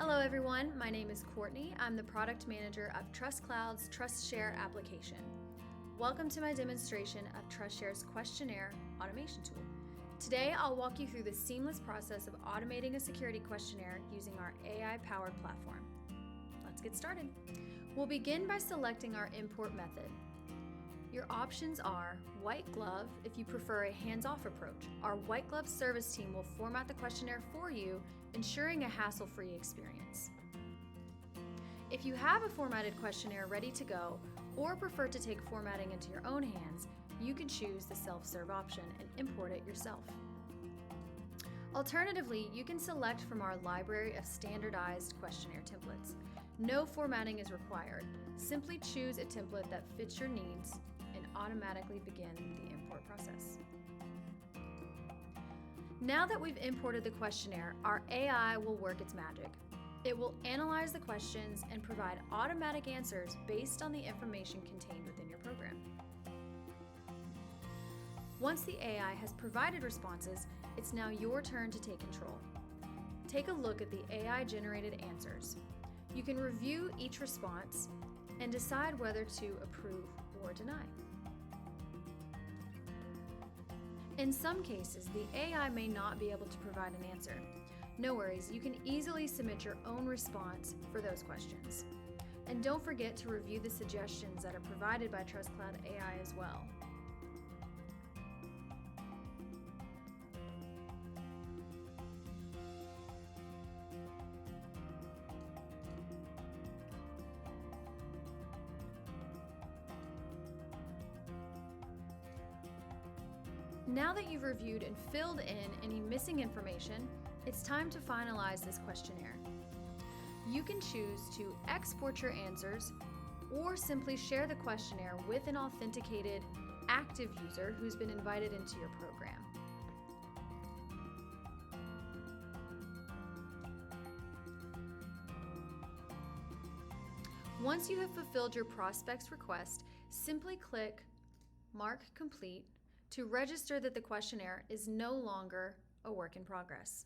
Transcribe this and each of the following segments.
Hello everyone, my name is Courtney. I'm the product manager of TrustCloud's TrustShare application. Welcome to my demonstration of TrustShare's Questionnaire automation tool. Today I'll walk you through the seamless process of automating a security questionnaire using our AI-powered platform. Let's get started. We'll begin by selecting our import method. Your options are white glove if you prefer a hands-off approach. Our white glove service team will format the questionnaire for you, ensuring a hassle-free experience. If you have a formatted questionnaire ready to go or prefer to take formatting into your own hands, you can choose the self-serve option and import it yourself. Alternatively, you can select from our library of standardized questionnaire templates. No formatting is required. Simply choose a template that fits your needs and automatically begin the import process. Now that we've imported the questionnaire, our AI will work its magic. It will analyze the questions and provide automatic answers based on the information contained within your program. Once the AI has provided responses, it's now your turn to take control. Take a look at the AI-generated answers. You can review each response and decide whether to approve or deny. In some cases, the AI may not be able to provide an answer. No worries, you can easily submit your own response for those questions. And don't forget to review the suggestions that are provided by TrustCloud AI as well. Now that you've reviewed and filled in any missing information, it's time to finalize this questionnaire. You can choose to export your answers or simply share the questionnaire with an authenticated active user who's been invited into your program. Once you have fulfilled your prospect's request, simply click Mark Complete to register that the questionnaire is no longer a work in progress.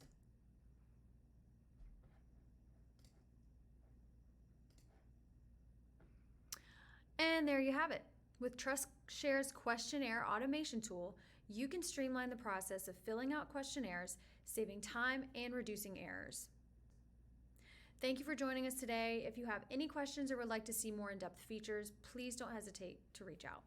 And there you have it. With TrustShare's questionnaire automation tool, you can streamline the process of filling out questionnaires, saving time and reducing errors. Thank you for joining us today. If you have any questions or would like to see more in-depth features, please don't hesitate to reach out.